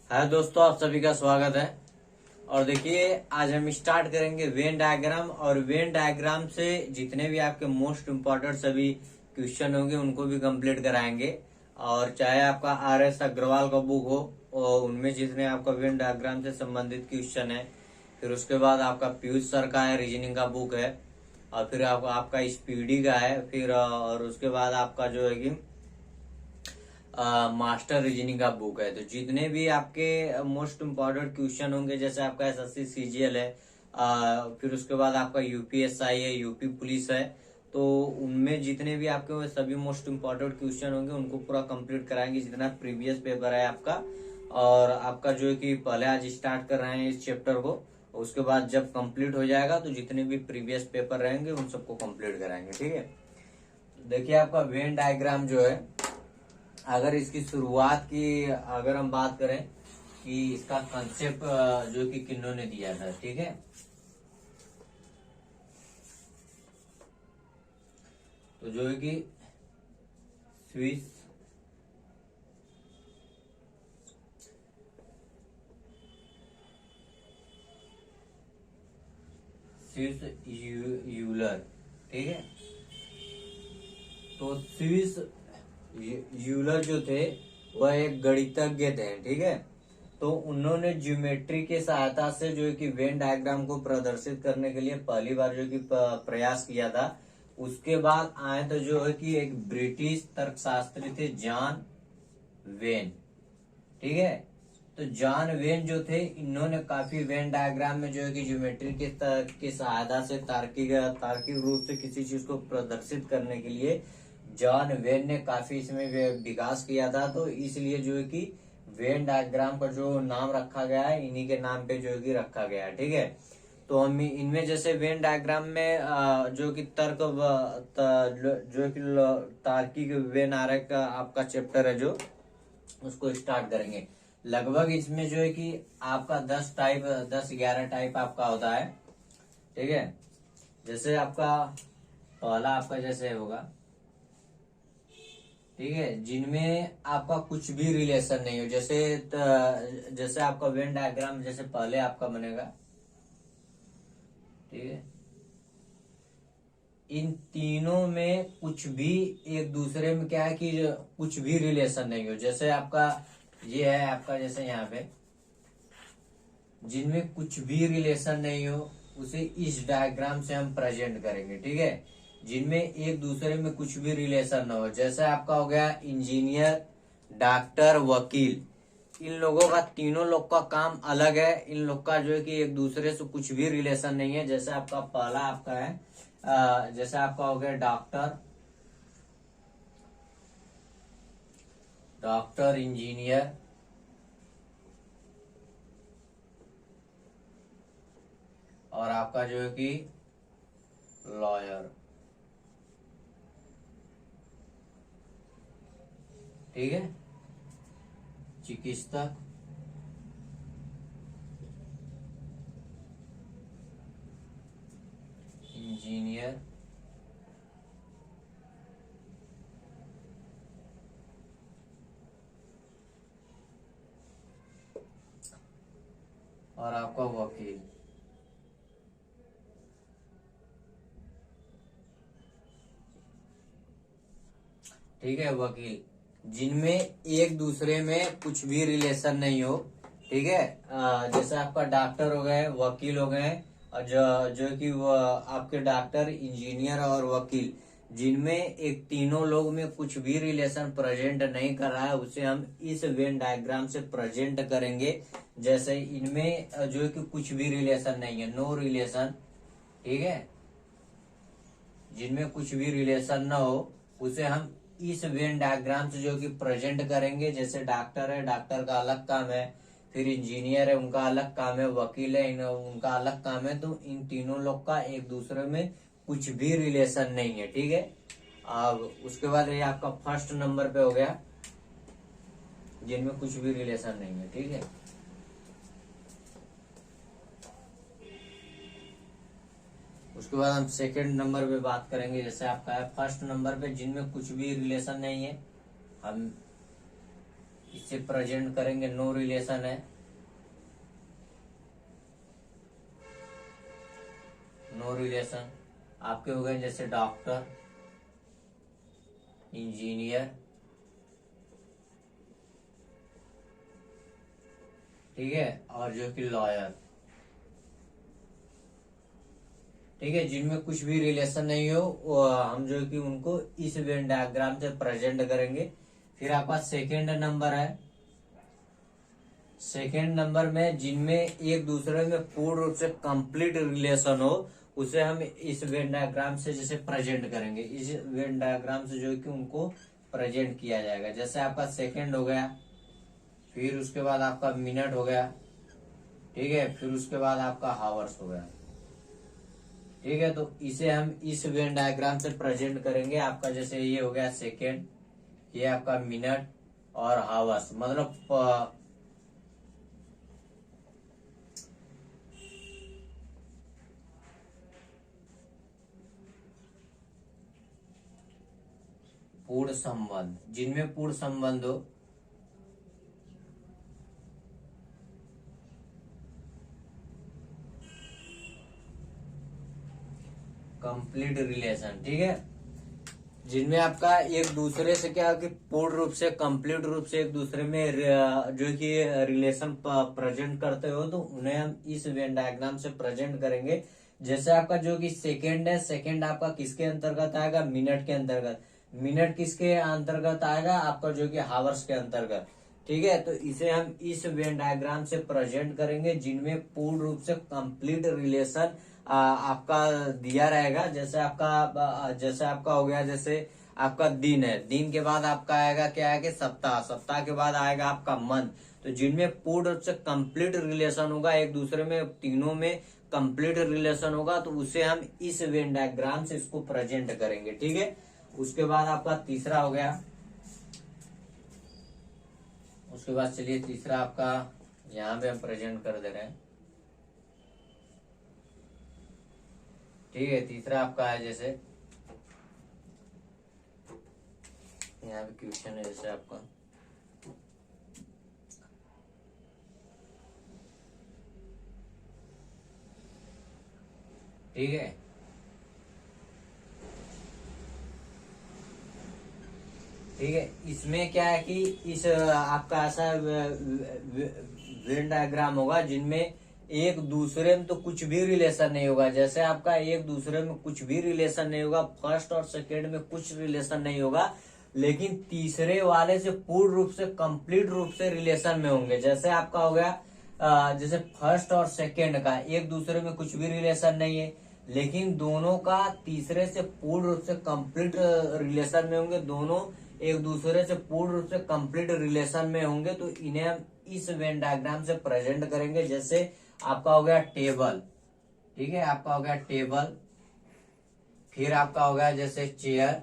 है दोस्तों, आप सभी का स्वागत है। और देखिए, आज हम स्टार्ट करेंगे वेन डायग्राम। और वेन डायग्राम से जितने भी आपके मोस्ट इम्पोर्टेंट सभी क्वेश्चन होंगे उनको भी कंप्लीट कराएंगे। और चाहे आपका RS अग्रवाल का बुक हो और उनमें जितने आपका वेन डायग्राम से संबंधित क्वेश्चन है, फिर उसके बाद आपका पीयूष सर का है, रीजनिंग का बुक है, और फिर आपका स्पीडी का है, फिर और उसके बाद आपका जो है कि मास्टर रीजनिंग का बुक है। तो जितने भी आपके मोस्ट इम्पोर्टेंट क्वेश्चन होंगे, जैसे आपका SSC CGL है, फिर उसके बाद आपका UPSI है, यूपी पुलिस है, तो उनमें जितने भी आपके सभी मोस्ट इम्पोर्टेंट क्वेश्चन होंगे उनको पूरा कंप्लीट कराएंगे, जितना प्रीवियस पेपर है आपका। और आपका जो है कि पहले आज स्टार्ट कर रहे हैं इस चैप्टर को, उसके बाद जब कंप्लीट हो जाएगा तो जितने भी प्रीवियस पेपर रहेंगे उन सबको कंप्लीट कराएंगे। ठीक है, देखिए आपका वेन डायग्राम जो है, अगर इसकी शुरुआत की अगर हम बात करें कि इसका कंसेप्ट जो कि किन्होंने दिया था, ठीक है, तो जो है कि स्विस यूलर, ठीक है। तो स्विस यूलर जो थे वह एक गणितज्ञ थे, ठीक है। तो उन्होंने ज्योमेट्री के सहायता से जो है कि वेन डायग्राम को प्रदर्शित करने के लिए पहली बार जो कि प्रयास किया था। उसके बाद आए तो जो है कि एक ब्रिटिश तर्कशास्त्री थे, जॉन वेन, ठीक है। तो जॉन वेन जो थे, इन्होंने काफी वेन डायग्राम में जो है कि ज्योमेट्री के सहायता से तार्किक रूप से किसी चीज को प्रदर्शित करने के लिए जॉन वेन ने काफी इसमें विकास किया था। तो इसलिए जो है कि वेन डायग्राम का जो नाम रखा गया है, इन्हीं के नाम पे जो है कि रखा गया है, ठीक है। तो हम इनमें जैसे वेन डायग्राम में जो कि जो कि तार्किक वेन आरेख का आपका चैप्टर है, जो उसको स्टार्ट करेंगे। लगभग इसमें जो है कि आपका 10-11 टाइप आपका होता है, ठीक है। जैसे आपका पहला आपका जैसे होगा, ठीक है, जिनमें आपका कुछ भी रिलेशन नहीं हो। जैसे आपका वेन डायग्राम जैसे पहले आपका बनेगा, ठीक है, इन तीनों में कुछ भी एक दूसरे में क्या है कि कुछ भी रिलेशन नहीं हो। जैसे आपका ये है आपका, जैसे यहाँ पे जिनमें कुछ भी रिलेशन नहीं हो उसे इस डायग्राम से हम प्रेजेंट करेंगे, ठीक है। जिनमें एक दूसरे में कुछ भी रिलेशन ना हो, जैसे आपका हो गया इंजीनियर, डॉक्टर, वकील, इन लोगों का, तीनों लोग का काम अलग है। इन लोग का जो है कि एक दूसरे से कुछ भी रिलेशन नहीं है। जैसे आपका पहला आपका है, जैसे आपका हो गया डॉक्टर, इंजीनियर, और आपका जो है कि लॉयर, ठीक है, चिकित्सक, इंजीनियर, और आपका वकील, ठीक है। वकील जिनमें एक दूसरे में कुछ भी रिलेशन नहीं हो, ठीक है। जैसे आपका डॉक्टर हो गए, वकील हो गए, और जो कि वो आपके डॉक्टर, इंजीनियर और वकील, जिनमें एक तीनों लोग में कुछ भी रिलेशन प्रेजेंट नहीं कर रहा है, उसे हम इस वेन डायग्राम से प्रेजेंट करेंगे। जैसे इनमें जो है कि कुछ भी रिलेशन नहीं है, नो रिलेशन, ठीक है, जिनमें कुछ भी रिलेशन ना हो उसे हम इस वेन डायग्राम से जो कि प्रेजेंट करेंगे। जैसे डॉक्टर है, डॉक्टर का अलग काम है, फिर इंजीनियर है, उनका अलग काम है, वकील है, उनका अलग काम है। तो इन तीनों लोग का एक दूसरे में कुछ भी रिलेशन नहीं है, ठीक है। अब उसके बाद ये आपका फर्स्ट नंबर पे हो गया, जिनमें कुछ भी रिलेशन नहीं है, ठीक है। उसके बाद हम सेकंड नंबर पे बात करेंगे। जैसे आपका है फर्स्ट नंबर पे, जिनमें कुछ भी रिलेशन नहीं है, हम इससे प्रेजेंट करेंगे नो रिलेशन है, नो रिलेशन। आपके हो गए जैसे डॉक्टर, इंजीनियर, ठीक है, और जो कि लॉयर, ठीक है, जिनमें कुछ भी रिलेशन नहीं हो वो हम जो कि उनको इस वेन डायग्राम से प्रेजेंट करेंगे। फिर आपका सेकेंड नंबर है, सेकेंड नंबर में जिनमें एक दूसरे में पूर्ण रूप से कंप्लीट रिलेशन हो, उसे हम इस वेन डायग्राम से जैसे प्रेजेंट करेंगे। इस वेन डायग्राम से जो है कि उनको प्रेजेंट किया जाएगा। जैसे आपका सेकेंड हो गया, फिर उसके बाद आपका मिनट हो गया, ठीक है, फिर उसके बाद आपका हावर्स हो गया, ठीक है। तो इसे हम इस वेन डायग्राम से प्रेजेंट करेंगे। आपका जैसे ये हो गया सेकेंड, ये आपका मिनट और हावर्स, मतलब पूर्ण संबंध, जिनमें पूर्ण संबंध हो, कंप्लीट रिलेशन, ठीक है, जिनमें आपका एक दूसरे से क्या कि पूर्ण रूप से कंप्लीट रूप से एक दूसरे में जो कि रिलेशन प्रेजेंट करते हो, तो उन्हें हम इस वेन डायग्राम से प्रेजेंट करेंगे। जैसे आपका जो कि सेकेंड है, सेकेंड आपका किसके अंतर्गत आएगा, मिनट के अंतर्गत। मिनट किसके अंतर्गत आएगा, आपका जो कि हावर्स के अंतर्गत, ठीक है। तो इसे हम इस वेन डायग्राम से प्रेजेंट करेंगे जिनमें पूर्ण रूप से कंप्लीट रिलेशन आपका दिया रहेगा। जैसे आपका हो गया, जैसे आपका दिन है, दिन के बाद आपका आएगा क्या है कि सप्ताह, सप्ताह के बाद आएगा आपका मंथ। तो जिनमें पूर्ण रूप से कंप्लीट रिलेशन होगा एक दूसरे में, तीनों में कंप्लीट रिलेशन होगा, तो उसे हम इस वेन डायग्राम से इसको प्रेजेंट करेंगे, ठीक है। उसके बाद आपका तीसरा हो गया, उसके बाद चलिए तीसरा आपका यहाँ पे हम प्रेजेंट कर दे रहे हैं, ठीक है। तीसरा आपका है जैसे यहाँ पे क्वेश्चन है जैसे आपका, ठीक है, ठीक है। इसमें क्या है कि इस आपका ऐसा वेन डायग्राम होगा जिनमें एक दूसरे में तो कुछ भी रिलेशन नहीं होगा। जैसे आपका एक दूसरे में कुछ भी रिलेशन नहीं होगा, फर्स्ट और सेकेंड में कुछ रिलेशन नहीं होगा, लेकिन तीसरे वाले से पूर्ण रूप से कंप्लीट रूप से रिलेशन में होंगे। जैसे आपका हो गया जैसे फर्स्ट और सेकेंड का एक दूसरे में कुछ भी रिलेशन नहीं है, लेकिन दोनों का तीसरे से पूर्ण रूप से कंप्लीट रिलेशन में होंगे, दोनों एक दूसरे से पूर्ण रूप से कंप्लीट रिलेशन में होंगे। तो इन्हें हम इस वेन डायग्राम से प्रेजेंट करेंगे। जैसे आपका हो गया टेबल, ठीक है, आपका हो गया टेबल, फिर आपका हो गया जैसे चेयर,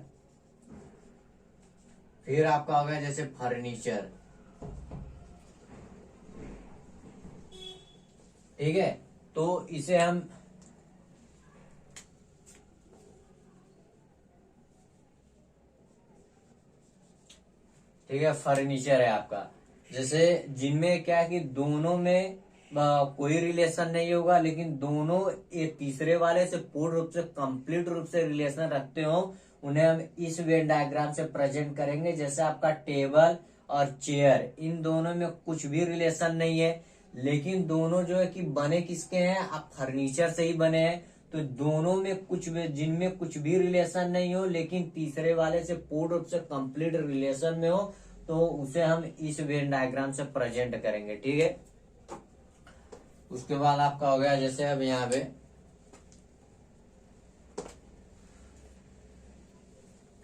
फिर आपका हो गया जैसे फर्नीचर, ठीक है। तो इसे हम ठीक है, फर्नीचर है आपका। जैसे जिनमें क्या है कि दोनों में कोई रिलेशन नहीं होगा, लेकिन दोनों एक तीसरे वाले से पूर्ण रूप से कंप्लीट रूप से रिलेशन रखते हो, उन्हें हम इस वेन डायग्राम से प्रेजेंट करेंगे। जैसे आपका टेबल और चेयर, इन दोनों में कुछ भी रिलेशन नहीं है, लेकिन दोनों जो है कि बने किसके हैं, आप फर्नीचर से ही बने हैं। तो दोनों में कुछ भी, जिनमें कुछ भी रिलेशन नहीं हो, लेकिन तीसरे वाले से पूर्ण रूप से कंप्लीट रिलेशन में हो, तो उसे हम इस वेन डायग्राम से प्रेजेंट करेंगे, ठीक है। उसके बाद आपका हो गया जैसे अब यहाँ पे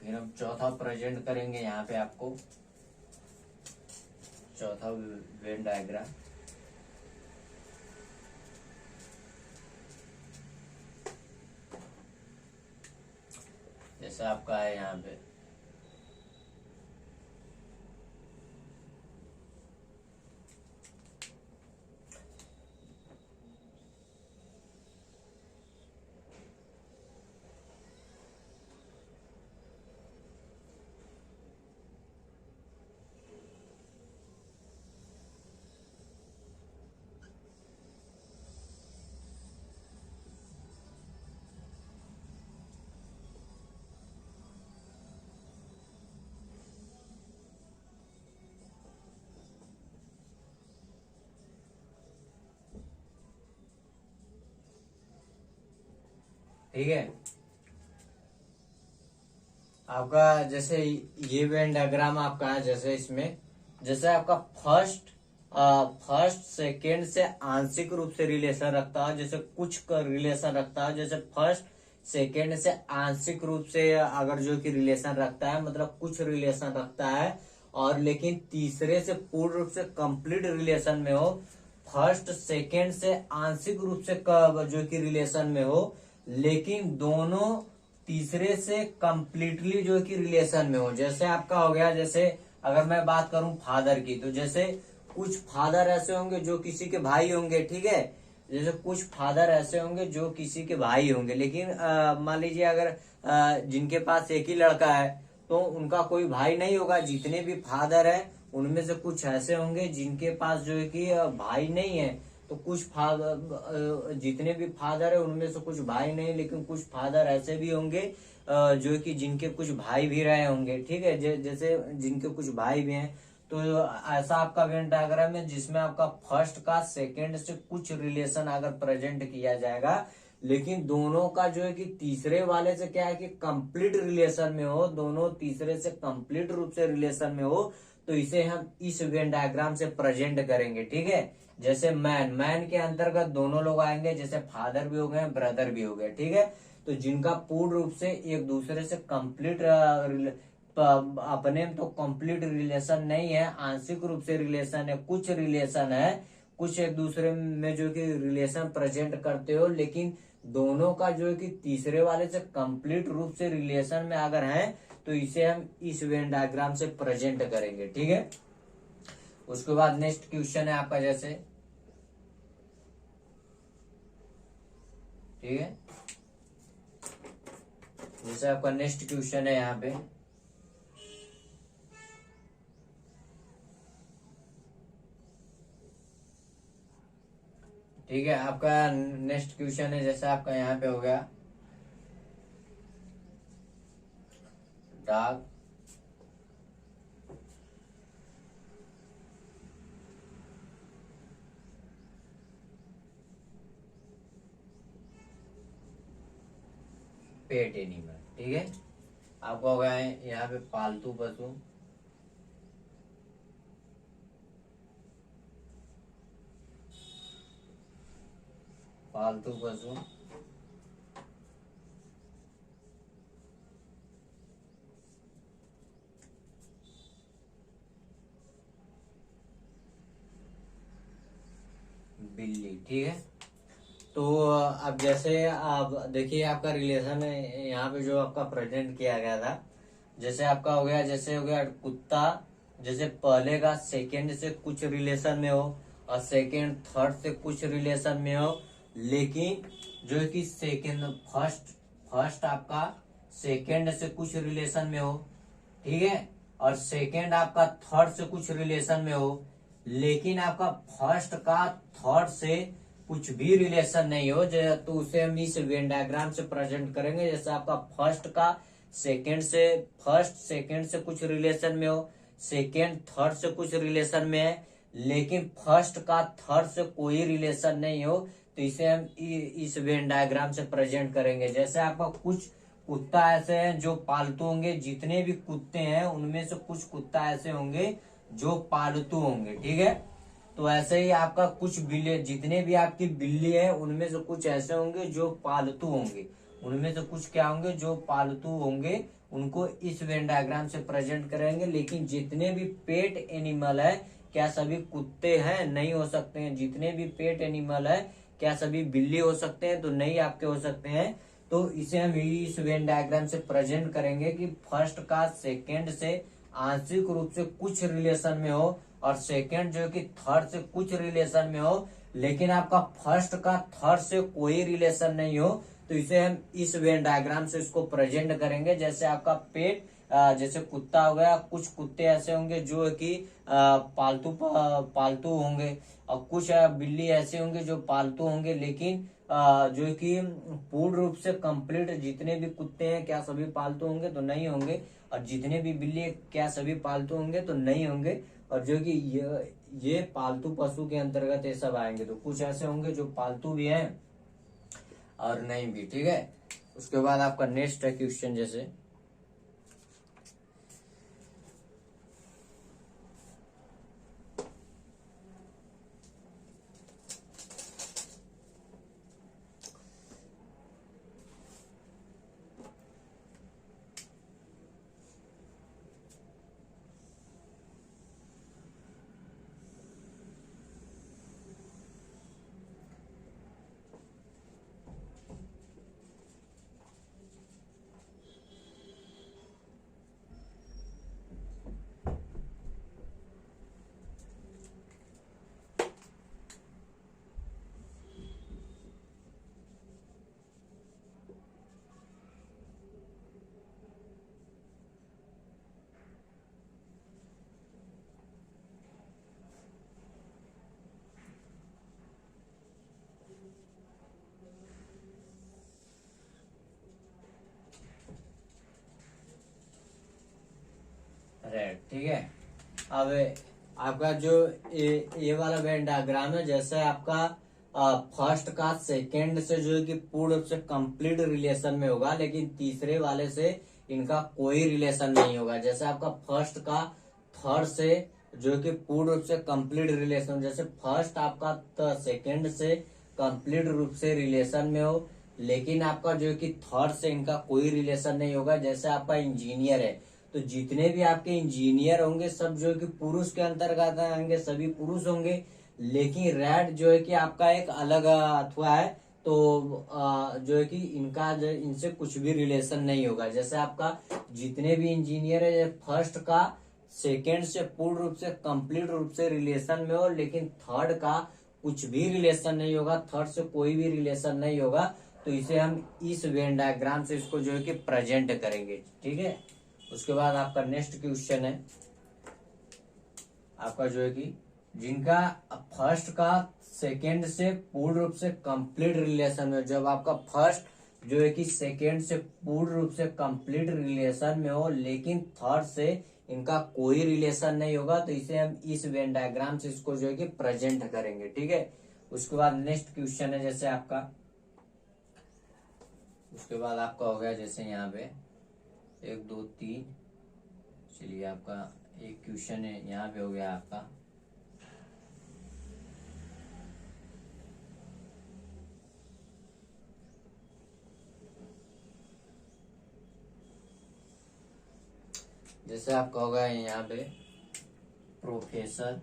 फिर हम चौथा प्रेजेंट करेंगे यहाँ पे आपको, चौथा वेन डायग्राम। जैसे आपका है यहाँ पे, ठीक है। आपका जैसे ये वेन डायग्राम आपका है, जैसे इसमें जैसे आपका फर्स्ट सेकेंड से आंशिक रूप से रिलेशन रखता है, जैसे कुछ का रिलेशन रखता है, जैसे फर्स्ट सेकेंड से आंशिक रूप से अगर जो कि रिलेशन रखता है, मतलब कुछ रिलेशन रखता है, और लेकिन तीसरे से पूर्ण रूप से कंप्लीट रिलेशन में हो, फर्स्ट सेकेंड से आंशिक रूप से जो कि रिलेशन में हो, लेकिन दोनों तीसरे से कंप्लीटली जो कि रिलेशन में हो। जैसे आपका हो गया, जैसे अगर मैं बात करूं फादर की, तो जैसे कुछ फादर ऐसे होंगे जो किसी के भाई होंगे, ठीक है। जैसे कुछ फादर ऐसे होंगे जो किसी के भाई होंगे, लेकिन मान लीजिए अगर जिनके पास एक ही लड़का है तो उनका कोई भाई नहीं होगा। जितने भी फादर है उनमें से कुछ ऐसे होंगे जिनके पास जो है कि भाई नहीं है, तो कुछ फादर, जितने भी फादर है उनमें से कुछ भाई नहीं, लेकिन कुछ फादर ऐसे भी होंगे जो कि जिनके कुछ भाई भी रहे होंगे, ठीक है। जैसे जिनके कुछ भाई भी हैं, तो ऐसा आपका वेन डायग्राम है जिसमें आपका फर्स्ट का सेकंड से कुछ रिलेशन अगर प्रेजेंट किया जाएगा, लेकिन दोनों का जो है कि तीसरे वाले से क्या है कि कंप्लीट रिलेशन में हो, दोनों तीसरे से कंप्लीट रूप से रिलेशन में हो, तो इसे हम इस वेन डायग्राम से प्रेजेंट करेंगे, ठीक है। जैसे मैन के अंतर्गत दोनों लोग आएंगे, जैसे फादर भी हो गए, ब्रदर भी हो गए, ठीक है। तो जिनका पूर्ण रूप से एक दूसरे से कंप्लीट अपने तो कंप्लीट रिलेशन नहीं है, आंशिक रूप से रिलेशन है, कुछ रिलेशन है, कुछ एक दूसरे में जो कि रिलेशन प्रेजेंट करते हो, लेकिन दोनों का जो है कि तीसरे वाले से कंप्लीट रूप से रिलेशन में अगर है, तो इसे हम इस वेन डायग्राम से प्रेजेंट करेंगे, ठीक है। उसके बाद नेक्स्ट क्वेश्चन है आपका, जैसे ठीक है, जैसे आपका नेक्स्ट क्वेश्चन है यहाँ पे, ठीक है। आपका नेक्स्ट क्वेश्चन है, जैसे आपका यहाँ पे हो गया, डार्क पेट एनिमल, ठीक है। आपका हो गया है यहाँ पे पालतू पशु, पालतू पशु, बिल्ली, ठीक है। तो अब जैसे आप देखिए आपका रिलेशन है यहाँ पे जो आपका प्रेजेंट किया गया था, जैसे आपका हो गया, जैसे हो गया कुत्ता, जैसे पहले का सेकंड से कुछ रिलेशन में हो और सेकंड थर्ड से कुछ रिलेशन में हो, लेकिन जो है कि सेकंड फर्स्ट आपका सेकंड से कुछ रिलेशन में हो, ठीक है, और सेकंड आपका थर्ड से कुछ रिलेशन में हो, लेकिन आपका फर्स्ट का थर्ड से कुछ भी रिलेशन नहीं हो, तो उसे हम इस वेन डायग्राम से प्रेजेंट करेंगे। जैसे आपका फर्स्ट सेकंड से कुछ रिलेशन में हो, सेकंड थर्ड से कुछ रिलेशन में है, लेकिन फर्स्ट का थर्ड से कोई रिलेशन नहीं हो, तो इसे हम इस वेन डायग्राम से प्रेजेंट करेंगे। जैसे आपका कुछ कुत्ता ऐसे हैं जो पालतू होंगे, जितने भी कुत्ते हैं उनमें से कुछ कुत्ता ऐसे होंगे जो पालतू होंगे, ठीक है। तो ऐसे ही आपका कुछ बिल्ली, जितने भी आपकी बिल्ली है उनमें से कुछ ऐसे होंगे जो पालतू होंगे, उनमें से कुछ क्या होंगे जो पालतू होंगे, उनको इस वेन डायग्राम से प्रेजेंट करेंगे। लेकिन जितने भी पेट एनिमल है, क्या सभी कुत्ते हैं? नहीं हो सकते हैं। जितने भी पेट एनिमल है, क्या सभी बिल्ली हो सकते हैं? तो नहीं आपके हो सकते हैं। तो इसे हम इस वेन डायग्राम से प्रेजेंट करेंगे कि फर्स्ट का सेकेंड से आंशिक रूप से कुछ रिलेशन में हो और सेकेंड जो कि थर्ड से कुछ रिलेशन में हो, लेकिन आपका फर्स्ट का थर्ड से कोई रिलेशन नहीं हो, तो इसे हम इस वेन डायग्राम से इसको प्रेजेंट करेंगे। जैसे आपका पेट, जैसे कुत्ता हो गया, कुछ कुत्ते ऐसे होंगे जो कि पालतू होंगे, और कुछ बिल्ली ऐसे होंगे जो पालतू होंगे, लेकिन जो कि पूर्ण रूप से कंप्लीट जितने भी कुत्ते हैं क्या सभी पालतू होंगे? तो नहीं होंगे। और जितने भी बिल्ली क्या सभी पालतू होंगे? तो नहीं होंगे। और जो कि ये पालतू पशु के अंतर्गत ये सब आएंगे। तो कुछ ऐसे होंगे जो पालतू भी हैं और नहीं भी, ठीक है। उसके बाद आपका नेक्स्ट है क्वेश्चन जैसे रेड, ठीक है। अब आपका जो ये वाला वेन डायग्राम है, जैसे आपका फर्स्ट का सेकंड से जो है कि पूर्ण रूप से कंप्लीट रिलेशन में होगा, लेकिन तीसरे वाले से इनका कोई रिलेशन नहीं होगा। जैसे आपका फर्स्ट का थर्ड से जो है कि पूर्ण रूप से कंप्लीट रिलेशन, जैसे फर्स्ट आपका सेकंड से कंप्लीट रूप से रिलेशन में हो, लेकिन आपका जो है कि थर्ड से इनका कोई रिलेशन नहीं होगा। जैसे आपका इंजीनियर है, तो जितने भी आपके इंजीनियर होंगे सब जो है कि पुरुष के अंतर्गत आएंगे, सभी पुरुष होंगे। लेकिन रेड जो है कि आपका एक अलग अथवा है, तो जो है कि इनका जो इनसे कुछ भी रिलेशन नहीं होगा। जैसे आपका जितने भी इंजीनियर है, फर्स्ट का सेकेंड से पूर्ण रूप से कंप्लीट रूप से रिलेशन में हो, लेकिन थर्ड का कुछ भी रिलेशन नहीं होगा, थर्ड से कोई भी रिलेशन नहीं होगा, तो इसे हम इस वेन डायग्राम से इसको जो है कि प्रेजेंट करेंगे, ठीक है। उसके बाद आपका नेक्स्ट क्वेश्चन है आपका जो है कि जिनका फर्स्ट का सेकेंड से पूर्ण रूप से कंप्लीट रिलेशन में, जब आपका फर्स्ट जो है कि सेकेंड से पूर्ण रूप से कंप्लीट रिलेशन में हो, लेकिन थर्ड से इनका कोई रिलेशन नहीं होगा, तो इसे हम इस वेन डायग्राम से इसको जो है कि प्रेजेंट करेंगे, ठीक है। उसके बाद नेक्स्ट क्वेश्चन है जैसे आपका, उसके बाद आपका हो गया जैसे यहाँ पे 1 2 3, चलिए आपका एक क्वेश्चन है यहाँ पे हो गया आपका जैसे आपका होगा यहाँ पे प्रोफेसर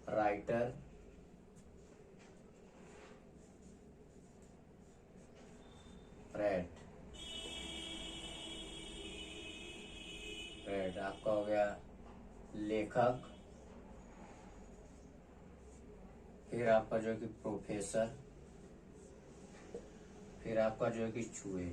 राइटर रेड आपका हो गया लेखक, फिर आपका जो है कि प्रोफेसर, फिर आपका जो है कि चूहे,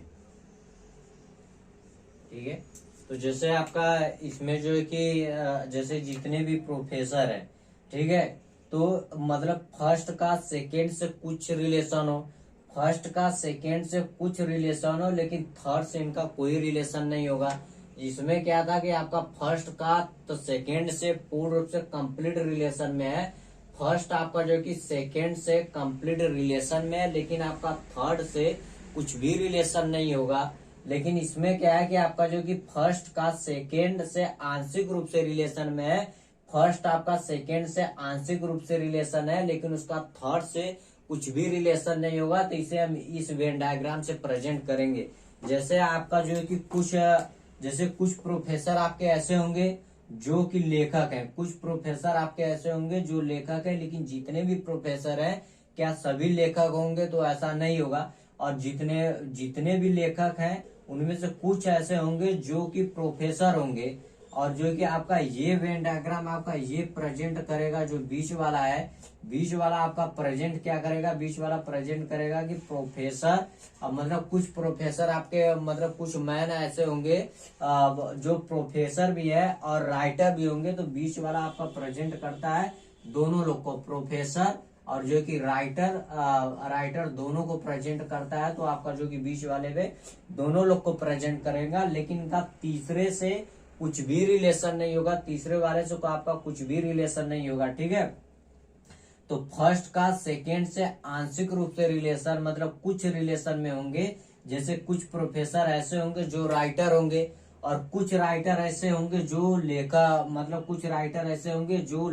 ठीक है। तो जैसे आपका इसमें जो है कि जैसे जितने भी प्रोफेसर हैं, ठीक है, तो मतलब फर्स्ट का सेकेंड से कुछ रिलेशन हो, फर्स्ट का सेकेंड से कुछ रिलेशन हो, लेकिन थर्ड से इनका कोई रिलेशन नहीं होगा। इसमें क्या था कि आपका फर्स्ट का तो सेकेंड से पूर्ण रूप से कंप्लीट रिलेशन में है, फर्स्ट आपका जो कि सेकेंड से कंप्लीट रिलेशन में है, लेकिन आपका थर्ड से कुछ भी रिलेशन नहीं होगा। लेकिन इसमें क्या है कि आपका जो कि फर्स्ट का सेकेंड से आंशिक रूप से रिलेशन में है, फर्स्ट आपका सेकेंड से आंशिक रूप से रिलेशन है, लेकिन उसका थर्ड से कुछ भी रिलेशन नहीं होगा, तो इसे हम इस वेन डायग्राम से प्रेजेंट करेंगे। जैसे आपका जो है कि कुछ प्रोफेसर आपके ऐसे होंगे जो कि लेखक हैं, कुछ प्रोफेसर आपके ऐसे होंगे जो लेखक है, लेकिन जितने भी प्रोफेसर हैं क्या सभी लेखक होंगे, तो ऐसा नहीं होगा। और जितने भी लेखक हैं उनमें से कुछ ऐसे होंगे जो कि प्रोफेसर होंगे, और जो कि आपका ये वेन डायग्राम आपका ये प्रेजेंट करेगा, जो बीच वाला है, बीच वाला आपका प्रेजेंट क्या करेगा, बीच वाला प्रेजेंट करेगा कि प्रोफेसर, मतलब कुछ प्रोफेसर आपके मतलब कुछ मैन ऐसे होंगे जो प्रोफेसर भी है और राइटर भी होंगे, तो बीच वाला आपका प्रेजेंट करता है दोनों लोग को, प्रोफेसर और जो कि राइटर दोनों को प्रेजेंट करता है, तो आपका जो कि बीच वाले पे दोनों लोग को प्रेजेंट करेगा, लेकिन इनका तीसरे से कुछ भी रिलेशन नहीं होगा, तीसरे वाले से तो आपका कुछ भी रिलेशन नहीं होगा, ठीक है। तो फर्स्ट का सेकेंड से आंशिक रूप से रिलेशन, मतलब कुछ रिलेशन में होंगे। जैसे कुछ प्रोफेसर ऐसे होंगे जो राइटर होंगे, और कुछ राइटर ऐसे होंगे जो लेखक, मतलब कुछ राइटर ऐसे होंगे जो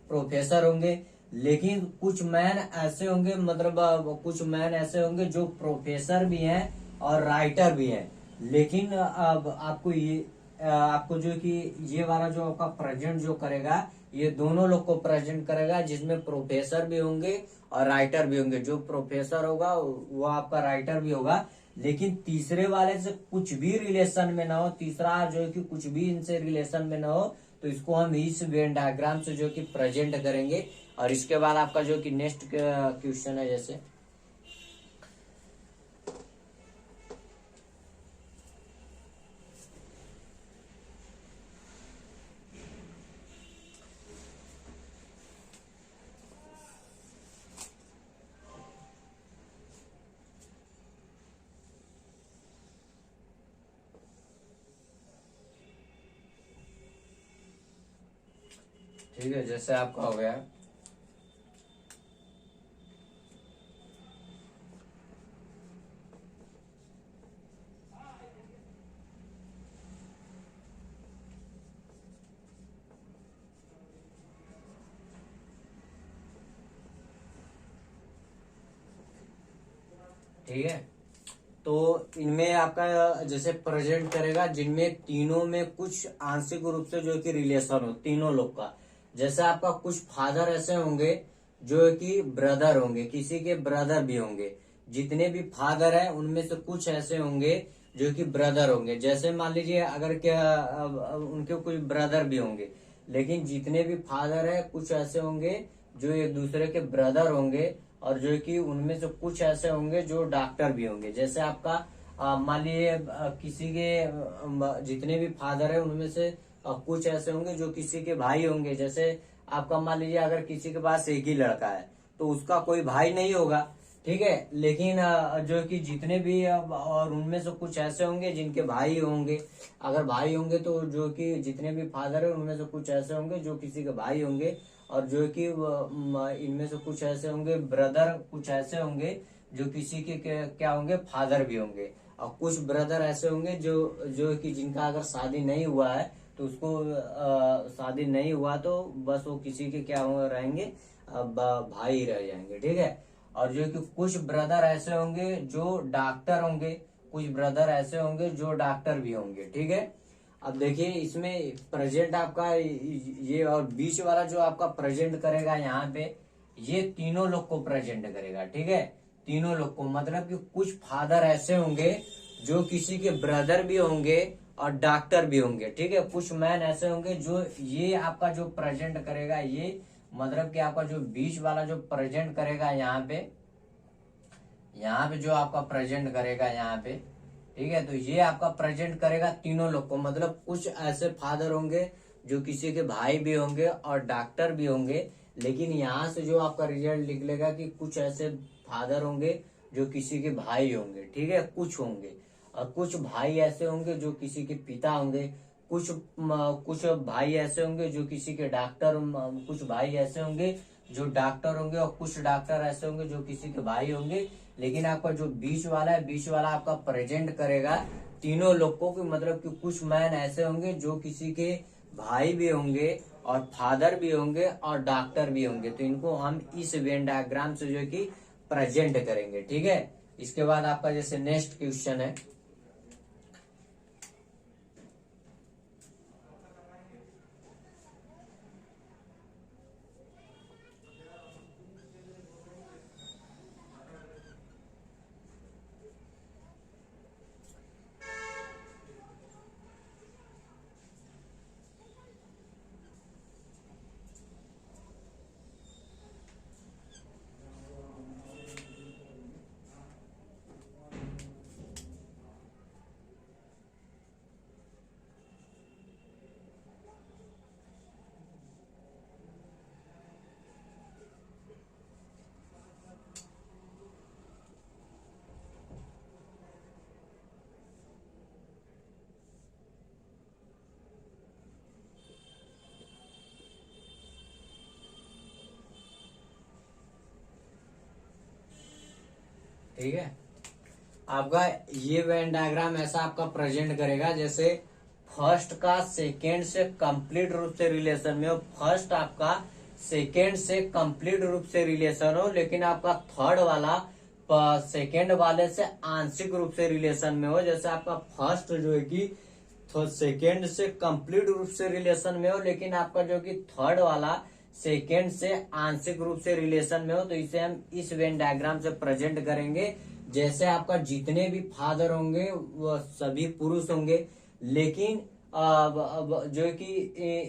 प्रोफेसर होंगे। लेकिन कुछ मैन ऐसे होंगे, मतलब कुछ मैन ऐसे होंगे जो प्रोफेसर भी हैं और राइटर भी हैं। लेकिन अब आपको जो कि ये वाला जो आपका प्रेजेंट जो करेगा, ये दोनों लोग को प्रेजेंट करेगा, जिसमें प्रोफेसर भी होंगे और राइटर भी होंगे। जो प्रोफेसर होगा वो आपका राइटर भी होगा, लेकिन तीसरे वाले से कुछ भी रिलेशन में ना हो, तीसरा जो है कि कुछ भी इनसे रिलेशन में ना हो, तो इसको हम इस वेन डायग्राम से जो कि प्रेजेंट करेंगे। और इसके बाद आपका जो कि नेक्स्ट क्वेश्चन है, जैसे ठीक है, जैसे आपका हो गया, ठीक है। तो इनमें आपका जैसे प्रेजेंट करेगा, जिनमें तीनों में कुछ आंशिक रूप से जो कि रिलेशन हो तीनों लोग का। जैसे आपका कुछ फादर ऐसे होंगे जो कि ब्रदर होंगे, किसी के ब्रदर भी होंगे। जितने भी फादर है उनमें से कुछ ऐसे होंगे जो कि ब्रदर होंगे। जैसे मान लीजिए अगर क्या उनके कुछ ब्रदर भी होंगे, लेकिन जितने भी फादर है कुछ ऐसे होंगे जो एक दूसरे के ब्रदर होंगे, और जो कि उनमें से कुछ ऐसे होंगे जो डॉक्टर भी होंगे। जैसे आपका मान लीजिए किसी के जितने भी फादर है उनमें से कुछ ऐसे होंगे जो किसी के भाई होंगे। जैसे आपका मान लीजिए अगर किसी के पास एक ही लड़का है तो उसका कोई भाई नहीं होगा, ठीक है। लेकिन जो कि जितने भी और उनमें से कुछ ऐसे होंगे जिनके भाई होंगे। अगर भाई होंगे तो जो कि जितने भी फादर है उनमें से कुछ ऐसे होंगे जो किसी के भाई होंगे, और जो कि इनमें से कुछ ऐसे होंगे ब्रदर, कुछ ऐसे होंगे जो किसी के क्या होंगे, फादर भी होंगे। और कुछ ब्रदर ऐसे होंगे जो कि जिनका अगर शादी नहीं हुआ है तो उसको शादी नहीं हुआ तो बस वो किसी के क्या रहेंगे, भाई रह जाएंगे, ठीक है। और जो कि कुछ ब्रदर ऐसे होंगे जो डॉक्टर होंगे, कुछ ब्रदर ऐसे होंगे जो डॉक्टर भी होंगे, ठीक है। अब देखिए इसमें प्रेजेंट आपका ये और बीच वाला जो आपका प्रेजेंट करेगा यहाँ पे, ये तीनों लोग को प्रेजेंट करेगा, ठीक है। तीनों लोग को, मतलब कि कुछ फादर ऐसे होंगे जो किसी के ब्रदर भी होंगे और डॉक्टर भी होंगे, ठीक है। कुछ मैन ऐसे होंगे जो ये आपका जो प्रेजेंट करेगा, ये मतलब कि आपका जो बीच वाला जो प्रेजेंट करेगा यहाँ पे जो आपका प्रेजेंट करेगा यहाँ पे, ठीक है। तो ये आपका प्रेजेंट करेगा तीनों लोग को, मतलब कुछ ऐसे फादर होंगे जो किसी के भाई भी होंगे और डॉक्टर भी होंगे। लेकिन यहाँ से जो आपका रिजल्ट निकलेगा कि कुछ ऐसे फादर होंगे जो किसी के भाई होंगे, ठीक है, कुछ होंगे। और कुछ भाई ऐसे होंगे जो किसी के पिता होंगे, कुछ भाई ऐसे होंगे जो किसी के डॉक्टर, कुछ भाई ऐसे होंगे जो डॉक्टर होंगे, और कुछ डॉक्टर ऐसे होंगे जो किसी के भाई होंगे। लेकिन आपका जो बीच वाला है, बीच वाला आपका प्रेजेंट करेगा तीनों लोगों को, मतलब कि कुछ मैन ऐसे होंगे जो किसी के भाई भी होंगे और फादर भी होंगे और डॉक्टर भी होंगे। तो इनको हम इस वेन डायग्राम से जो है कि प्रेजेंट करेंगे, ठीक है। इसके बाद आपका जैसे नेक्स्ट क्वेश्चन है, ठीक है। आपका ये वेन डायग्राम ऐसा आपका प्रेजेंट करेगा जैसे फर्स्ट का सेकेंड से कंप्लीट रूप से रिलेशन में हो, फर्स्ट आपका सेकेंड से कंप्लीट रूप से रिलेशन हो, लेकिन आपका थर्ड वाला सेकेंड वाले से आंशिक रूप से रिलेशन में हो। जैसे आपका फर्स्ट जो है कि सेकेंड से कंप्लीट रूप से रिलेशन में हो, लेकिन आपका जो कि थर्ड वाला सेकेंड से आंशिक रूप से रिलेशन में हो, तो इसे हम इस वेन डायग्राम से प्रेजेंट करेंगे। जैसे आपका जितने भी फादर होंगे वो सभी पुरुष होंगे, लेकिन जो है कि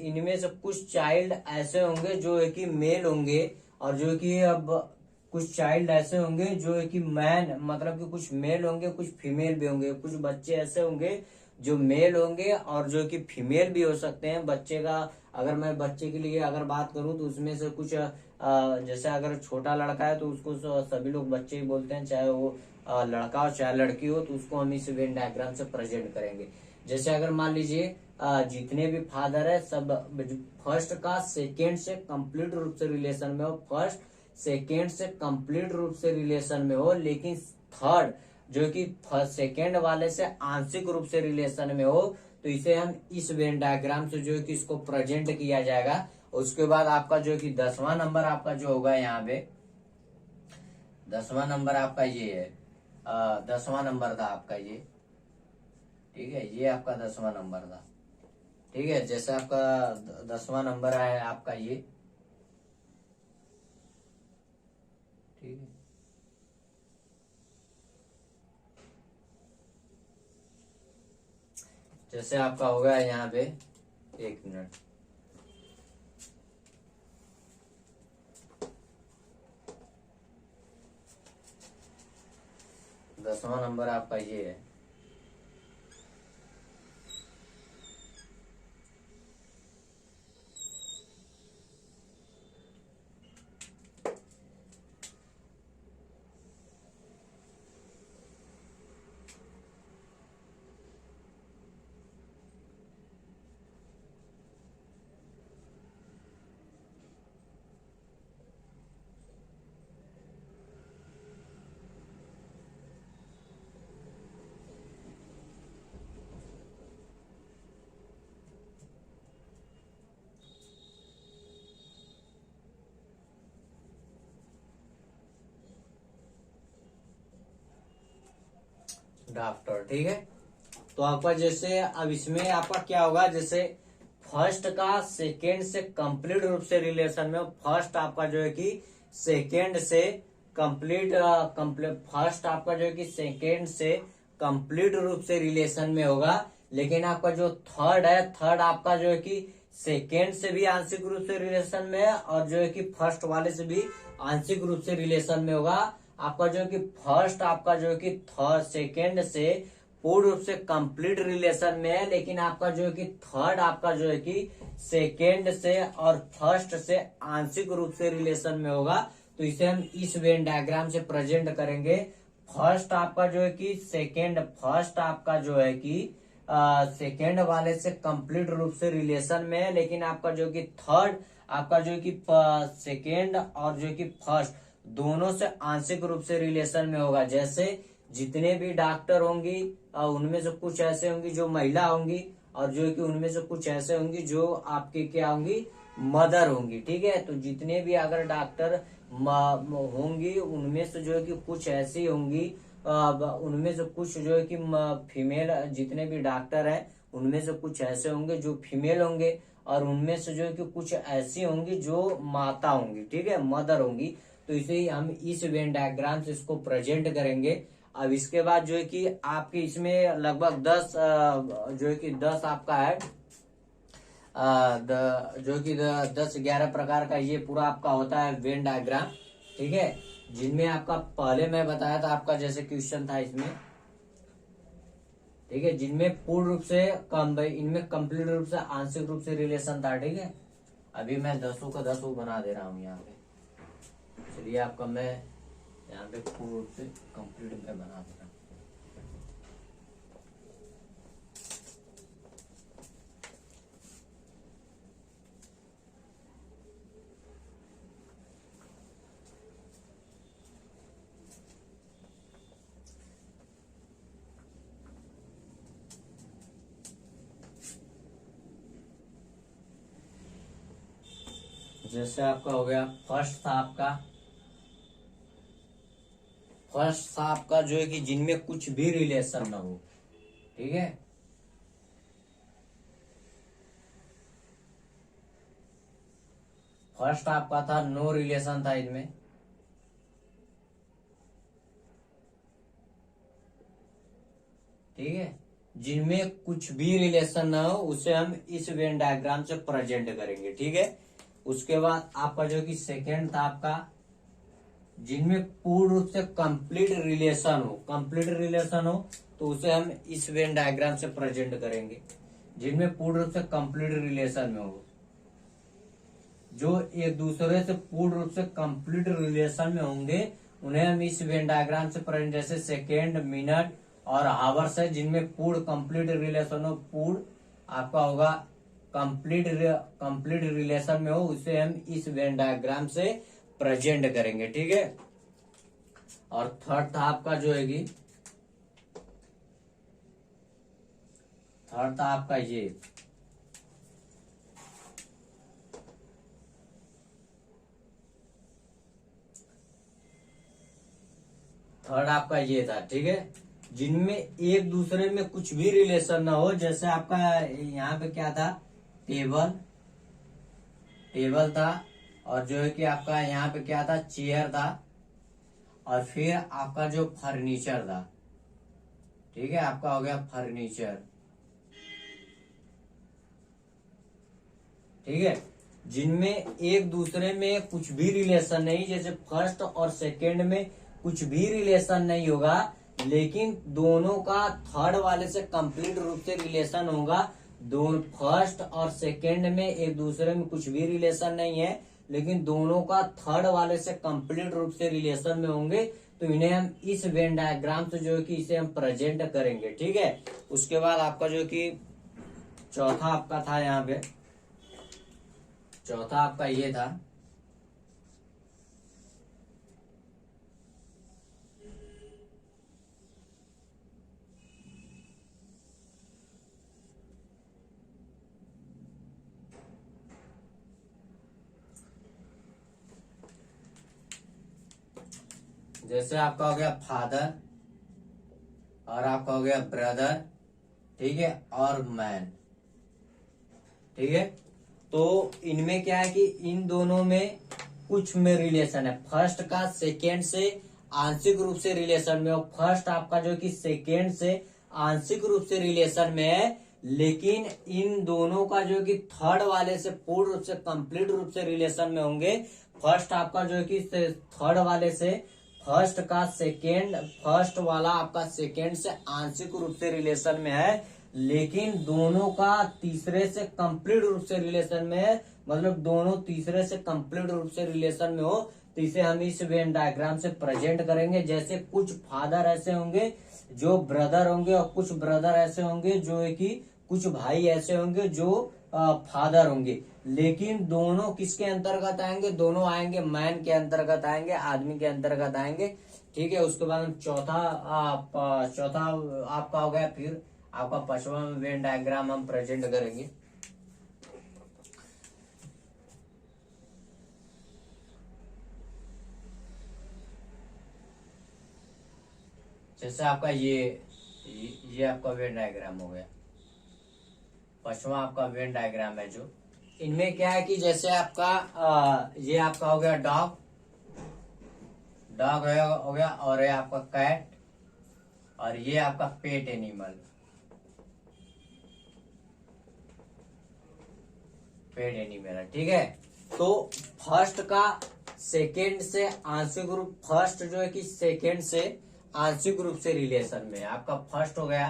इनमें से कुछ चाइल्ड ऐसे होंगे जो है कि मेल होंगे, और जो है कि अब कुछ चाइल्ड ऐसे होंगे जो है कि मैन, मतलब कि कुछ मेल होंगे कुछ फीमेल भी होंगे। कुछ बच्चे ऐसे होंगे जो मेल होंगे और जो कि फीमेल भी हो सकते हैं। बच्चे का अगर मैं बच्चे के लिए अगर बात करूं तो उसमें से कुछ जैसे अगर छोटा लड़का है तो उसको सभी लोग बच्चे ही बोलते हैं, चाहे वो लड़का हो चाहे लड़की हो, तो उसको हम इस वेन डायग्राम से प्रेजेंट करेंगे। जैसे अगर मान लीजिए जितने भी फादर है सब फर्स्ट का सेकेंड से कंप्लीट रूप से रिलेशन में हो, फर्स्ट सेकेंड से कंप्लीट रूप से रिलेशन में हो, लेकिन थर्ड जो कि सेकेंड वाले से आंशिक रूप से रिलेशन में हो, तो इसे हम इस वेन डायग्राम से जो है कि इसको प्रेजेंट किया जाएगा। उसके बाद आपका जो कि 10वां नंबर आपका जो होगा यहाँ पे 10वां नंबर आपका ये है, 10वां नंबर था आपका ये, ठीक है, ये आपका 10वां नंबर था। ठीक है, जैसे आपका 10वां नंबर है आपका ये, ठीक है। जैसे आपका होगा यहाँ पे, एक मिनट, दसवां नंबर आपका ये है। डॉक्टर, ठीक है। तो आपका जैसे अब इसमें आपका क्या होगा, जैसे फर्स्ट का सेकेंड से कंप्लीट रूप से रिलेशन में, फर्स्ट आपका जो है कि सेकेंड से कंप्लीट फर्स्ट आपका जो है कि सेकेंड से कंप्लीट रूप से रिलेशन में होगा, लेकिन आपका जो थर्ड है, थर्ड आपका जो है कि सेकेंड से भी आंशिक रूप से रिलेशन में है, और जो है कि फर्स्ट वाले से भी आंशिक रूप से रिलेशन में होगा। आपका जो है कि फर्स्ट आपका जो है कि थर्ड सेकेंड से पूर्ण रूप से कंप्लीट रिलेशन में है, लेकिन आपका जो है कि थर्ड आपका जो है कि सेकेंड से और फर्स्ट से आंशिक रूप से रिलेशन में होगा। तो इसे हम इस वेन डायग्राम से प्रेजेंट करेंगे। फर्स्ट आपका जो है कि सेकेंड, फर्स्ट आपका जो है कि सेकेंड वाले से कंप्लीट रूप से रिलेशन में है, लेकिन आपका जो कि थर्ड आपका जो कि सेकेंड और जो कि फर्स्ट दोनों से आंशिक रूप से रिलेशन में होगा। जैसे जितने भी डॉक्टर होंगी उनमें से कुछ ऐसे होंगी जो महिला होंगी, और जो है कि उनमें से कुछ ऐसे होंगी जो आपके क्या होंगी, मदर होंगी। ठीक है, तो जितने भी अगर डॉक्टर होंगी उनमें से जो है कि कुछ ऐसी होंगी, उनमें से कुछ जो है कि फीमेल, जितने भी डॉक्टर हैं उनमें से कुछ ऐसे होंगे जो फीमेल होंगे, और उनमें से जो है कि कुछ ऐसी होंगी जो माता होंगी, ठीक है, मदर होंगी। तो इसे ही हम इस वेन डायग्राम से इसको प्रेजेंट करेंगे। अब इसके बाद जो है कि आपके इसमें लगभग 10 जो है कि 10 आपका है, जो कि 10-11 प्रकार का ये पूरा आपका होता है वेन डायग्राम, ठीक है, जिनमें आपका पहले मैं बताया था आपका जैसे क्वेश्चन था इसमें, ठीक है, जिनमें पूर्ण रूप से इनमें कंप्लीट रूप से आंशिक रूप से रिलेशन था। ठीक है, अभी मैं 10 का 10 बना दे रहा हूँ यहाँ पे, चलिए आपका मैं यहाँ पे पूर्ण रूप से कंप्लीट में बना दे रहा हूँ। जैसे आपका हो गया फर्स्ट था आपका जो है कि जिनमें कुछ भी रिलेशन ना हो, ठीक है। फर्स्ट आपका था नो रिलेशन था इनमें, ठीक है। जिनमें कुछ भी रिलेशन ना हो उसे हम इस वेन डायग्राम से प्रेजेंट करेंगे, ठीक है। उसके बाद आपका जो कि सेकेंड था आपका जिनमें पूर्ण रूप से कंप्लीट रिलेशन हो तो उसे हम इस वेन डायग्राम से प्रेजेंट करेंगे। जिनमें पूर्ण रूप से कंप्लीट रिलेशन में हो, जो एक दूसरे से पूर्ण रूप से कंप्लीट रिलेशन में होंगे उन्हें हम इस वेन डायग्राम से प्रेजेंट, जैसे सेकेंड, मिनट और आवर्स है, जिनमें पूर्ण कंप्लीट रिलेशन हो, पूर्ण आपका होगा कंप्लीट रिलेशन में हो, उसे हम इस वेन डायग्राम से प्रेजेंट करेंगे, ठीक है। और थर्ड था आपका जो है कि थर्ड था आपका ये थर्ड आपका ये था, ठीक है। जिनमें एक दूसरे में कुछ भी रिलेशन ना हो, जैसे आपका यहाँ पे क्या था, टेबल था, और जो है कि आपका यहाँ पे क्या था, चेयर था, और फिर आपका जो फर्नीचर था, ठीक है, आपका हो गया फर्नीचर, ठीक है। जिनमें एक दूसरे में कुछ भी रिलेशन नहीं, जैसे फर्स्ट और सेकंड में कुछ भी रिलेशन नहीं होगा, लेकिन दोनों का थर्ड वाले से कंप्लीट रूप से रिलेशन होगा। दोनों फर्स्ट और सेकंड में एक दूसरे में कुछ भी रिलेशन नहीं है, लेकिन दोनों का थर्ड वाले से कंप्लीट रूप से रिलेशन में होंगे, तो इन्हें हम इस वेन डायग्राम से जो है कि इसे हम प्रेजेंट करेंगे, ठीक है। उसके बाद आपका जो कि चौथा आपका था, यहाँ पे चौथा आपका ये था जैसे आपका हो गया फादर, और आपका हो गया ब्रदर, ठीक है, और मैन, ठीक है। तो इनमें क्या है कि इन दोनों में कुछ में रिलेशन है, फर्स्ट का सेकेंड से आंशिक रूप से रिलेशन में, और फर्स्ट आपका जो कि सेकेंड से आंशिक रूप से रिलेशन में है, लेकिन इन दोनों का जो कि थर्ड वाले से पूर्ण रूप से कंप्लीट रूप से रिलेशन में होंगे। फर्स्ट आपका जो कि थर्ड वाले से फर्स्ट वाला आपका सेकेंड से आंशिक रूप से रिलेशन में है, लेकिन दोनों का तीसरे से कंप्लीट रूप से रिलेशन में है, मतलब दोनों तीसरे से कंप्लीट रूप से रिलेशन में हो, तो इसे हम इस वेन डायग्राम से प्रेजेंट करेंगे। जैसे कुछ फादर ऐसे होंगे जो ब्रदर होंगे, और कुछ ब्रदर ऐसे होंगे जो है कि कुछ भाई ऐसे होंगे जो फादर होंगे, लेकिन दोनों किसके अंतर्गत आएंगे, दोनों आएंगे मैन के अंतर्गत आएंगे, आदमी के अंतर्गत आएंगे, ठीक है। उसके बाद हम चौथा आपका हो गया, फिर आपका पांचवा वेन डायग्राम हम प्रेजेंट करेंगे। जैसे आपका ये आपका वेन डायग्राम हो गया, पांचवा आपका वेन डायग्राम है। जो इनमें क्या है कि जैसे आपका ये आपका हो गया डॉग हो गया, और ये आपका कैट, और ये आपका पेट एनिमल, है, ठीक है। तो फर्स्ट का सेकेंड से आंशिक रूप, फर्स्ट जो है कि सेकेंड से आंशिक रूप से रिलेशन में है, आपका फर्स्ट हो गया,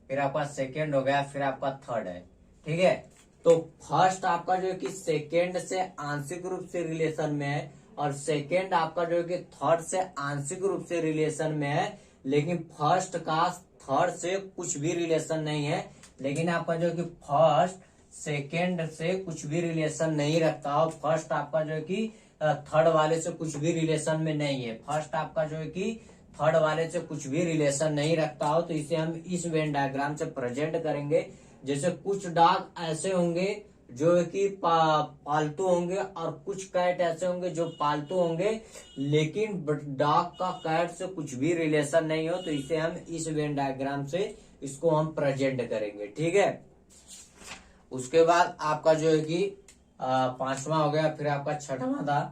फिर आपका सेकेंड हो गया, फिर आपका थर्ड है, ठीक है। तो फर्स्ट आपका जो है कि सेकेंड से आंशिक रूप से रिलेशन में है, और सेकेंड आपका जो है कि थर्ड से आंशिक रूप से रिलेशन में है, लेकिन फर्स्ट का थर्ड से कुछ भी रिलेशन नहीं है, लेकिन आपका जो है कि फर्स्ट सेकेंड से कुछ भी रिलेशन नहीं रखता हो, फर्स्ट आपका जो है कि थर्ड वाले से कुछ भी रिलेशन में नहीं है, फर्स्ट आपका जो है कि थर्ड वाले से कुछ भी रिलेशन नहीं रखता हो, तो इसे हम इस वेन डायग्राम से प्रेजेंट करेंगे। जैसे कुछ डॉग ऐसे होंगे जो है कि पालतू होंगे और कुछ कैट ऐसे होंगे जो पालतू होंगे, लेकिन डॉग का कैट से कुछ भी रिलेशन नहीं हो, तो इसे हम इस वेन डायग्राम से इसको हम प्रेजेंट करेंगे। ठीक है, उसके बाद आपका जो है कि पांचवा हो गया, फिर आपका छठवां था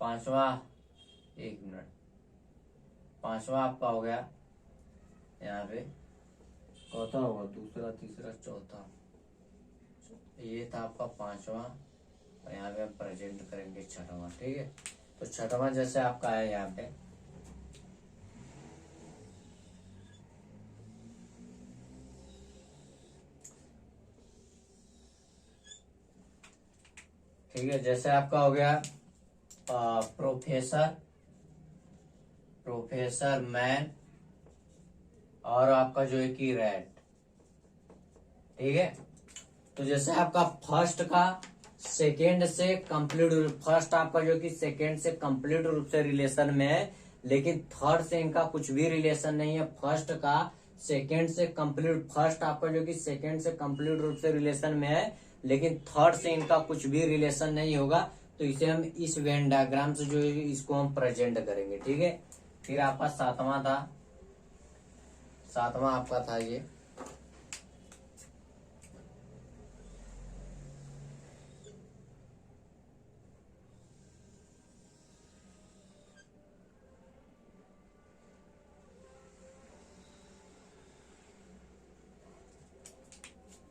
पांचवा, एक मिनट, पांचवा आपका हो गया यहाँ पे, चौथा होगा, दूसरा तीसरा चौथा, ये था आपका पांचवा, और यहाँ पे हम प्रेजेंट करेंगे छठवां। ठीक है, तो छठवां जैसे आपका है यहाँ पे, ठीक है, जैसे आपका हो गया प्रोफेसर, प्रोफेसर मैन, और आपका जो है कि रैट। ठीक है, तो जैसे आपका फर्स्ट का सेकेंड से कंप्लीट, फर्स्ट आपका जो कि सेकेंड से कंप्लीट रूप से रिलेशन में है, लेकिन थर्ड से इनका कुछ भी रिलेशन नहीं है। फर्स्ट का सेकेंड से कंप्लीट, फर्स्ट आपका जो कि सेकेंड से कंप्लीट रूप से रिलेशन में है, लेकिन थर्ड से इनका कुछ भी रिलेशन नहीं होगा, तो इसे हम इस वेन डायग्राम से जो है इसको हम प्रेजेंट करेंगे। ठीक है, फिर आपका सातवां था, सातवां आपका था ये,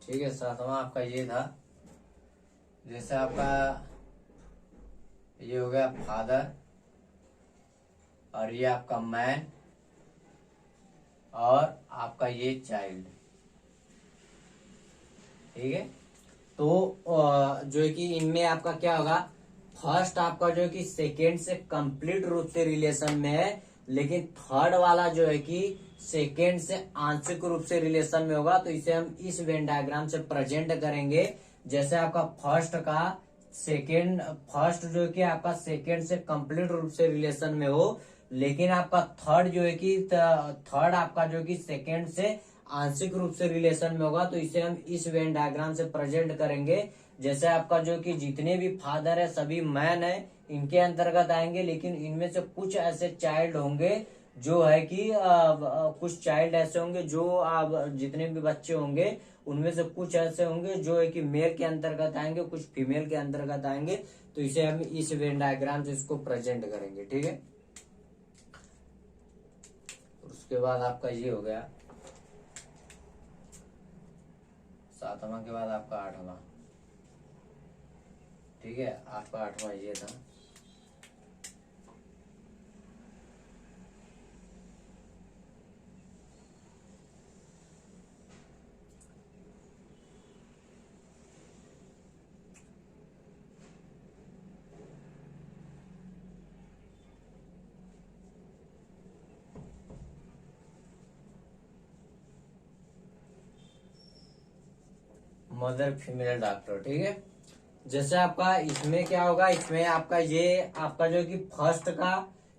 ठीक है, सातवां आपका ये था, जैसे आपका ये हो गया फादर, और ये आपका मैन, और आपका ये चाइल्ड। ठीक है, तो जो है कि इनमें आपका क्या होगा, फर्स्ट आपका जो है कि सेकेंड से कंप्लीट रूप से रिलेशन में है, लेकिन थर्ड वाला जो है कि सेकेंड से आंशिक रूप से रिलेशन में होगा, तो इसे हम इस वेन डायग्राम से प्रेजेंट करेंगे। जैसे आपका फर्स्ट का सेकेंड, फर्स्ट जो है कि आपका सेकेंड से कंप्लीट रूप से रिलेशन में हो, लेकिन आपका थर्ड जो है कि थर्ड आपका जो कि सेकेंड से आंशिक रूप से रिलेशन में होगा, तो इसे हम इस वेन डायग्राम से प्रेजेंट करेंगे। जैसे आपका जो कि जितने भी फादर है सभी मैन है, इनके अंतर्गत आएंगे, लेकिन इनमें से कुछ ऐसे चाइल्ड होंगे जो है कि कुछ चाइल्ड ऐसे होंगे जो जितने भी बच्चे होंगे उनमें से कुछ ऐसे होंगे जो है कि मेल के अंतर्गत आएंगे, कुछ फीमेल के अंतर्गत आएंगे, तो इसे हम इस वेन डायग्राम से इसको प्रेजेंट करेंगे। ठीक है, उसके बाद आपका ये हो गया सातवां के बाद आपका आठवां। ठीक है, आपका आठवां ये था, मदर फीमेल डॉक्टर। ठीक है, जैसे आपका इसमें क्या होगा, इसमें आपका ये आपका जो कि फर्स्ट का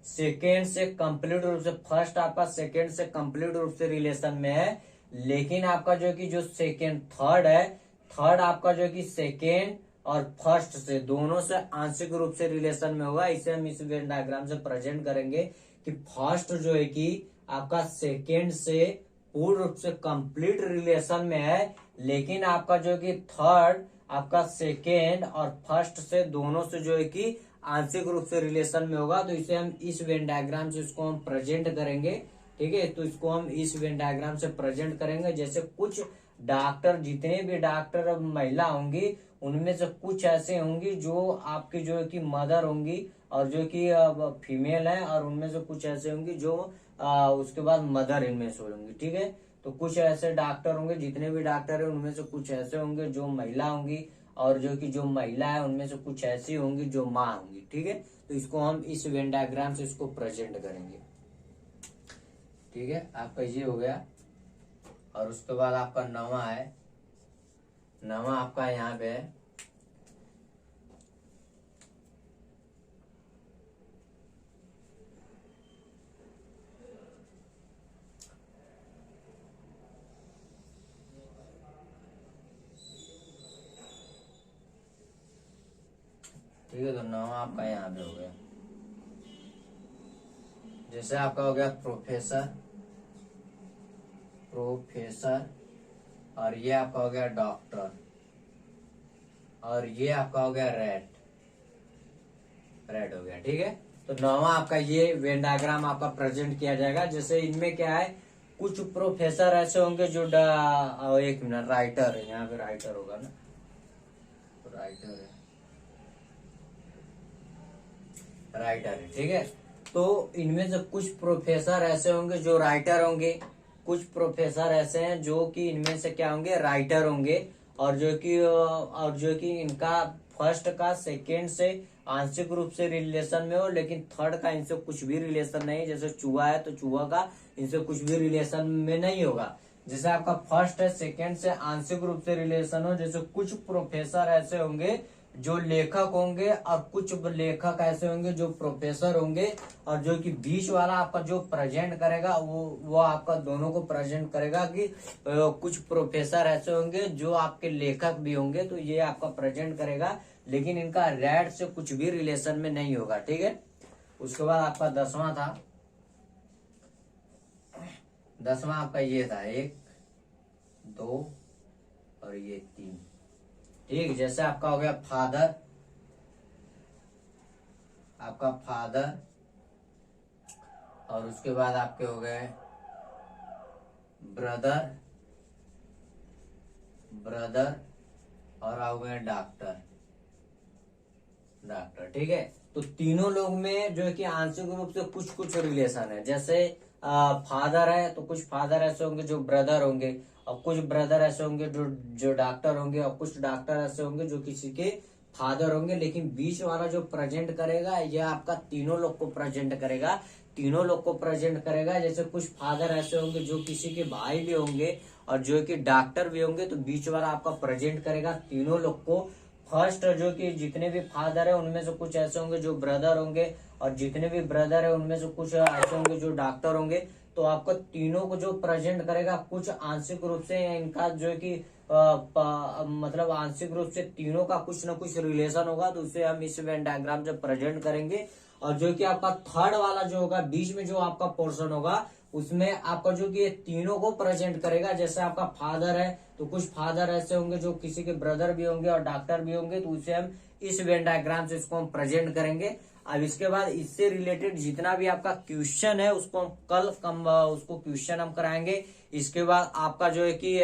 सेकेंड से कंप्लीट रूप से, फर्स्ट आपका सेकेंड से कंप्लीट रूप से रिलेशन में है, लेकिन आपका जो कि जो सेकेंड थर्ड है, थर्ड आपका जो कि सेकेंड और फर्स्ट से दोनों से आंशिक रूप से रिलेशन में होगा। इसे हम इस वेन डायग्राम से प्रेजेंट करेंगे कि फर्स्ट जो है कि आपका सेकेंड से पूर्ण रूप से कंप्लीट रिलेशन में है, लेकिन आपका जो कि थर्ड आपका सेकेंड और फर्स्ट से दोनों से जो है कि आंशिक रूप से रिलेशन में होगा, तो इसे हम इस वेन डायग्राम से इसको हम प्रेजेंट करेंगे। ठीक है, तो इसको हम इस वेन डायग्राम से प्रेजेंट करेंगे। जैसे कुछ डॉक्टर, जितने भी डॉक्टर महिला होंगी उनमें से कुछ ऐसे होंगी जो आपकी जो है कि मदर होंगी, और जो कि फीमेल है, और उनमें से कुछ ऐसे होंगी जो उसके बाद मदर इनमें से होंगी। ठीक है, तो कुछ ऐसे डॉक्टर होंगे, जितने भी डॉक्टर है उनमें से कुछ ऐसे होंगे जो महिला होंगी, और जो कि जो महिला है उनमें से कुछ ऐसी होंगी जो माँ होंगी। ठीक है, तो इसको हम इस वेन डायग्राम से इसको प्रेजेंट करेंगे। ठीक है, आपका ये हो गया, और उसके बाद आपका नवा है, नवा आपका यहाँ पे है, ठीक है। तो 9 आपका यहाँ पे हो गया। जैसे आपका हो गया प्रोफेसर, प्रोफेसर, और ये आपका हो गया डॉक्टर, और ये आपका हो गया रेड, रेड हो गया। ठीक है। तो 9वां आपका ये वेन डायग्राम आपका प्रेजेंट किया जाएगा। जैसे इनमें क्या है, कुछ प्रोफेसर ऐसे होंगे जो एक मिनट, राइटर है, यहाँ पे राइटर होगा ना, राइटर है, राइटर है। ठीक है। तो इनमें से कुछ प्रोफेसर ऐसे होंगे जो राइटर होंगे, कुछ प्रोफेसर ऐसे हैं जो कि इनमें से क्या होंगे, राइटर होंगे, और जो कि इनका फर्स्ट का सेकेंड से आंशिक रूप से रिलेशन में हो, लेकिन थर्ड का इनसे कुछ भी रिलेशन नहीं। जैसे चूहा है तो चूहा का इनसे कुछ भी रिलेशन में नहीं होगा। जैसे आपका फर्स्ट है सेकेंड से आंशिक रूप से रिलेशन हो। जैसे कुछ प्रोफेसर ऐसे होंगे जो लेखक होंगे, और कुछ लेखक ऐसे होंगे जो प्रोफेसर होंगे, और जो कि बीच वाला आपका जो प्रेजेंट करेगा वो आपका दोनों को प्रेजेंट करेगा कि कुछ प्रोफेसर ऐसे होंगे जो आपके लेखक भी होंगे, तो ये आपका प्रेजेंट करेगा, लेकिन इनका रेड से कुछ भी रिलेशन में नहीं होगा। ठीक है। उसके बाद आपका 10वां था, 10वां आपका ये था 1, 2 और ये 3। ठीक। जैसे आपका हो गया फादर, आपका फादर, और उसके बाद आपके हो गए ब्रदर, ब्रदर, और हो गए डॉक्टर, डॉक्टर। ठीक है। तो तीनों लोग में जो है कि आंशिक रूप से कुछ कुछ रिलेशन है। जैसे फादर है तो कुछ फादर ऐसे होंगे जो ब्रदर होंगे, और कुछ ब्रदर ऐसे होंगे जो डॉक्टर होंगे, और कुछ डॉक्टर ऐसे होंगे जो किसी के फादर होंगे। लेकिन बीच वाला जो प्रेजेंट करेगा यह आपका तीनों लोग को प्रेजेंट करेगा, तीनों लोग को प्रेजेंट करेगा। जैसे कुछ फादर ऐसे होंगे जो किसी के भाई भी होंगे, और जो कि डॉक्टर भी होंगे, तो बीच वाला आपका प्रेजेंट करेगा तीनों लोग को। फर्स्ट जो कि जितने भी फादर है उनमें से कुछ ऐसे होंगे जो ब्रदर होंगे, और जितने भी ब्रदर है उनमें से कुछ ऐसे होंगे जो डॉक्टर होंगे। तो आपको तीनों को जो प्रेजेंट करेगा, कुछ आंशिक रूप से इनका जो है कि मतलब आंशिक रूप से तीनों का कुछ न कुछ रिलेशन होगा, तो उसे हम इस वेन डायग्राम से प्रेजेंट करेंगे। और जो कि आपका थर्ड वाला जो होगा, बीच में जो आपका पोर्शन होगा, उसमें आपका जो कि ये तीनों को प्रेजेंट करेगा। जैसे आपका फादर है तो कुछ फादर ऐसे होंगे जो किसी के ब्रदर भी होंगे और डॉक्टर भी होंगे, तो उसे हम इस वेन डायग्राम से इसको हम प्रेजेंट करेंगे। अब इसके बाद इससे रिलेटेड जितना भी आपका क्वेश्चन है उसको हम उसको क्वेश्चन हम कराएंगे। इसके बाद आपका जो है कि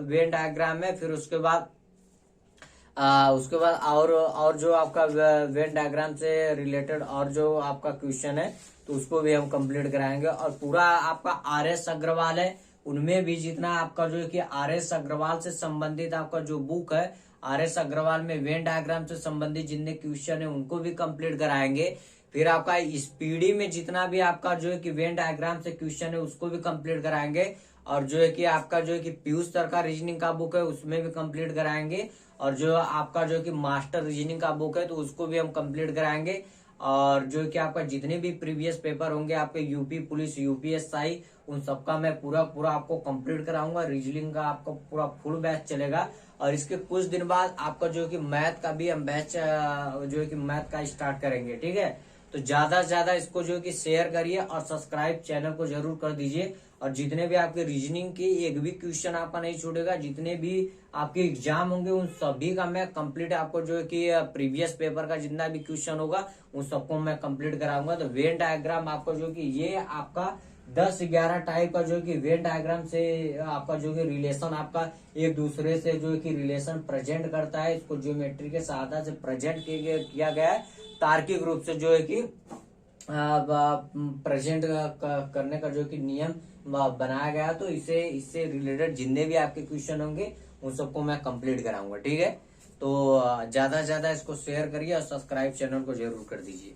वेन डायग्राम है, फिर उसके बाद और जो आपका वेन डायग्राम से रिलेटेड और जो आपका क्वेश्चन है तो उसको भी हम कंप्लीट कराएंगे। और पूरा आपका RS अग्रवाल है, उनमें भी जितना आपका जो है कि RS अग्रवाल से संबंधित आपका जो बुक है, RS अग्रवाल में वेन डायग्राम से संबंधित जितने क्वेश्चन है उनको भी कंप्लीट कराएंगे। फिर आपका स्पीडी में जितना भी आपका जो है कि वेन डायग्राम से क्वेश्चन है उसको भी कंप्लीट कराएंगे। और जो है कि आपका जो है कि पीयूष सर का रीजनिंग का बुक है उसमें भी कंप्लीट कराएंगे। और जो आपका जो कि मास्टर रीजनिंग का बुक है तो उसको भी हम कंप्लीट कराएंगे। और जो कि आपका जितने भी प्रीवियस पेपर होंगे आपके यूपी पुलिस, UPSI, उन सबका मैं पूरा आपको कंप्लीट कराऊंगा। रीजनिंग का आपका पूरा फुल बैच चलेगा। और इसके कुछ दिन बाद आपका जो कि मैथ का भी हम बैच जो है कि मैथ का स्टार्ट करेंगे। ठीक है। तो ज्यादा से ज्यादा इसको जो कि शेयर करिए और सब्सक्राइब चैनल को जरूर कर दीजिए। और जितने भी आपके रीजनिंग के एक भी क्वेश्चन आपका नहीं छूटेगा, जितने भी आपके एग्जाम होंगे उन सभी का मैं कंप्लीट आपको जो है कि प्रीवियस पेपर का जितना भी क्वेश्चन होगा उन सबको मैं कंप्लीट कराऊंगा। तो वेन डायग्राम आपको जो कि ये आपका 10-11 टाइप का जो कि वेन डायग्राम से आपका जो कि रिलेशन आपका एक दूसरे से जो कि रिलेशन प्रेजेंट करता है, इसको ज्योमेट्री के सहायता से प्रेजेंट किया गया है। तार्किक रूप से जो है कि प्रेजेंट करने का जो कि नियम बनाया गया, तो इससे रिलेटेड जितने भी आपके क्वेश्चन होंगे उन सबको मैं कंप्लीट कराऊंगा। ठीक है। तो ज्यादा से ज्यादा इसको शेयर करिए और सब्सक्राइब चैनल को जरूर कर दीजिए।